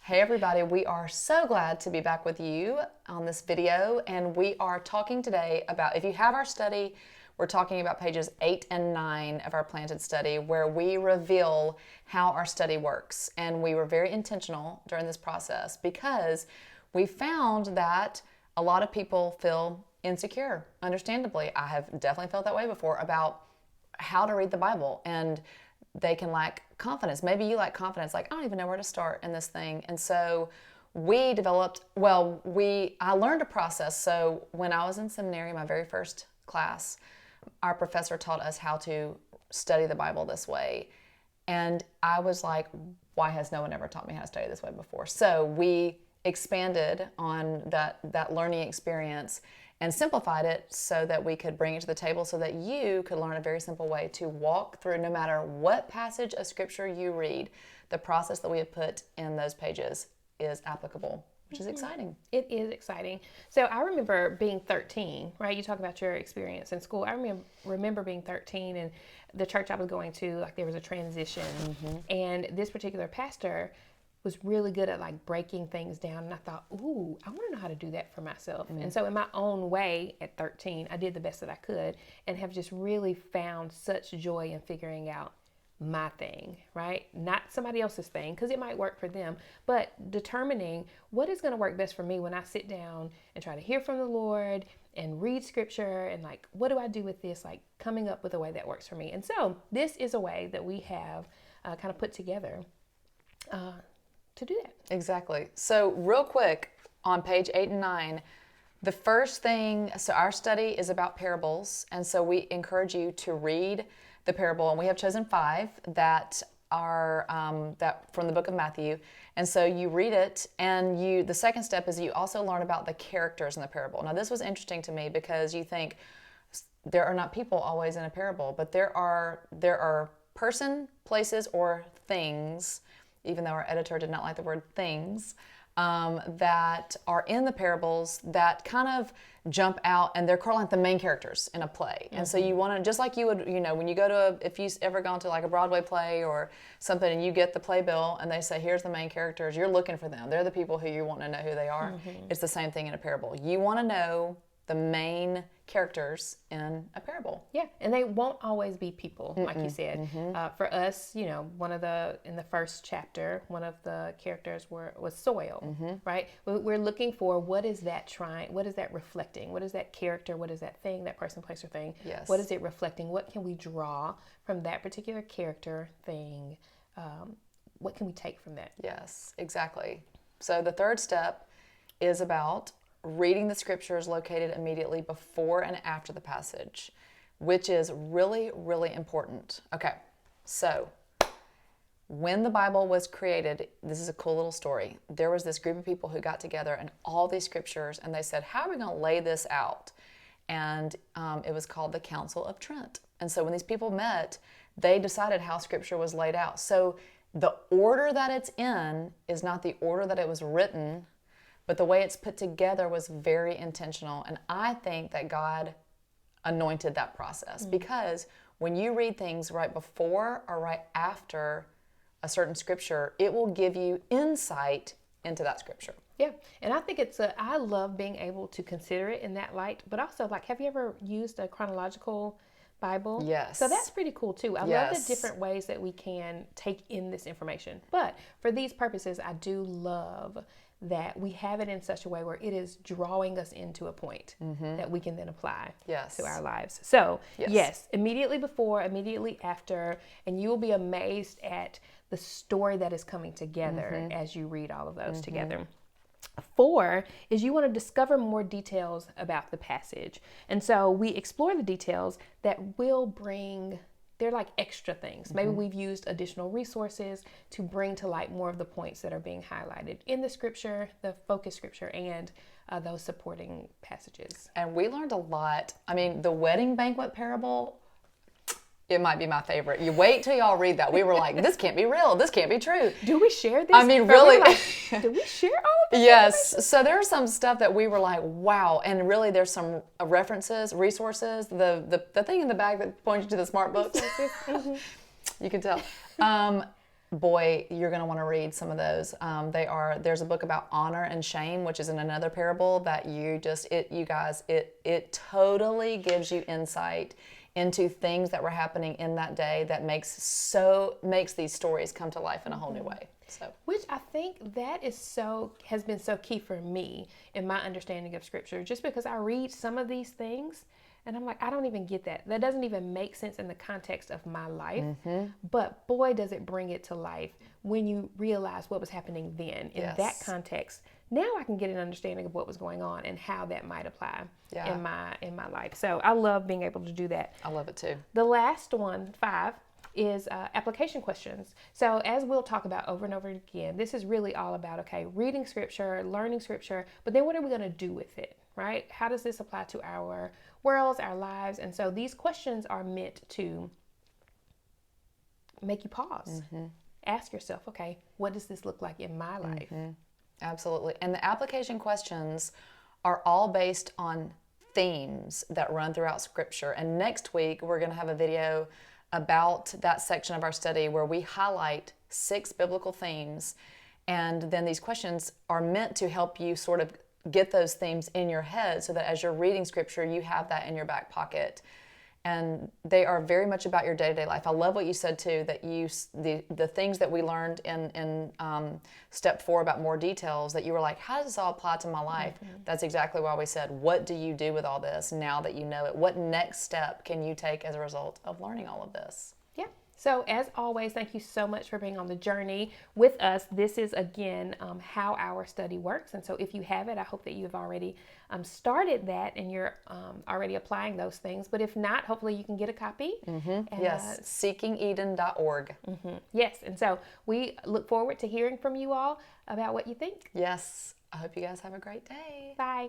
Hey everybody, we are so glad to be back with you on this video, and we are talking today about, if you have our study, we're talking about pages 8 and 9 of our planted study, where we reveal how our study works. And we were very intentional during this process because we found that a lot of people feel insecure, understandably. I have definitely felt that way before about how to read the Bible, and they can lack confidence. Maybe you lack confidence, like, I don't even know where to start in this thing. And so we developed, I learned a process. So when I was in seminary, my very first class, our professor taught us how to study the Bible this way. And I was like, why has no one ever taught me how to study this way before? So we expanded on that learning experience and simplified it so that we could bring it to the table so that you could learn a very simple way to walk through, no matter what passage of scripture you read, the process that we have put in those pages is applicable, which is exciting. It is exciting. So I remember being 13, right? You talk about your experience in school. I remember being 13, and the church I was going to, like, there was a transition, and this particular pastor was really good at like breaking things down, and I thought, ooh, I want to know how to do that for myself. And so in my own way at 13, I did the best that I could and have just really found such joy in figuring out my thing, right? Not somebody else's thing, because it might work for them, but determining what is going to work best for me when I sit down and try to hear from the Lord and read scripture, and like, what do I do with this? Like, coming up with a way that works for me. And so this is a way that we have kind of put together to do that. Exactly. So real quick, on page 8 and 9, the first thing, so our study is about parables, and so we encourage you to read the parable, and we have chosen 5 that are that from the book of Matthew. And so you read it, and the second step is you also learn about the characters in the parable. Now this was interesting to me because you think there are not people always in a parable, but there are person, places, or things, even though our editor did not like the word things, that are in the parables that kind of jump out, and they're called like the main characters in a play. And so you want to, just like you would, when you go to, if you've ever gone to like a Broadway play or something, and you get the playbill and they say, here's the main characters, you're looking for them. They're the people who you want to know who they are. It's the same thing in a parable. You want to know the main characters in a parable. Yeah, and they won't always be people, like you said. For us, in the first chapter, one of the characters was soil, right? We're looking for, what is that reflecting? What is that character? What is that thing, that person, place, or thing? Yes. What is it reflecting? What can we draw from that particular character, thing? What can we take from that? Yes, exactly. So the third step is about reading the scriptures located immediately before and after the passage, which is really, really important. Okay, so when the Bible was created, this is a cool little story. There was this group of people who got together and all these scriptures, and they said, how are we going to lay this out? And it was called the Council of Trent. And so when these people met, they decided how scripture was laid out. So the order that it's in is not the order that it was written, but the way it's put together was very intentional. And I think that God anointed that process, because when you read things right before or right after a certain scripture, it will give you insight into that scripture. Yeah, and I think I love being able to consider it in that light, but also, like, have you ever used a chronological Bible? Yes. So that's pretty cool too. I love Yes. the different ways that we can take in this information. But for these purposes, I do love that we have it in such a way where it is drawing us into a point that we can then apply Yes. to our lives. So Yes. yes, immediately before, immediately after, and you will be amazed at the story that is coming together as you read all of those together. 4 is you want to discover more details about the passage. And so we explore the details that will bring, they're like extra things. Maybe we've used additional resources to bring to light more of the points that are being highlighted in the scripture, the focus scripture, and those supporting passages. And we learned a lot. I mean, the wedding banquet parable, it might be my favorite. You wait till y'all read that. We were like, this can't be real. This can't be true. Do we share this? I mean, Or really. we're like, do we share all of this? Yes. So there's some stuff that we were like, wow. And really there's some references, resources. The thing in the bag that points you to the smart books. You can tell. boy, you're going to want to read some of those. There's a book about honor and shame, which is in another parable that it totally gives you insight into things that were happening in that day that makes these stories come to life in a whole new way. So, which I think that has been so key for me in my understanding of Scripture, just because I read some of these things and I'm like, I don't even get that. That doesn't even make sense in the context of my life. But boy, does it bring it to life when you realize what was happening then in that context. Now I can get an understanding of what was going on and how that might apply in my life. So I love being able to do that. I love it too. The last one, 5, is application questions. So as we'll talk about over and over again, this is really all about, reading Scripture, learning Scripture, but then what are we going to do with it, right? How does this apply to our worlds, our lives? And so these questions are meant to make you pause. Ask yourself, what does this look like in my life? Absolutely. And the application questions are all based on themes that run throughout Scripture. And next week, we're going to have a video about that section of our study where we highlight 6 biblical themes. And then these questions are meant to help you sort of get those themes in your head so that as you're reading Scripture, you have that in your back pocket. And they are very much about your day-to-day life. I love what you said too, that the things that we learned in step 4 about more details, that you were like, how does this all apply to my life? That's exactly why we said, what do you do with all this now that you know it? What next step can you take as a result of learning all of this? Yeah. So as always, thank you so much for being on the journey with us. This is, again, how our study works. And so if you have it, I hope that you have already started that and you're already applying those things. But if not, hopefully you can get a copy. And, yes, seekingeden.org. Yes, and so we look forward to hearing from you all about what you think. Yes, I hope you guys have a great day. Bye.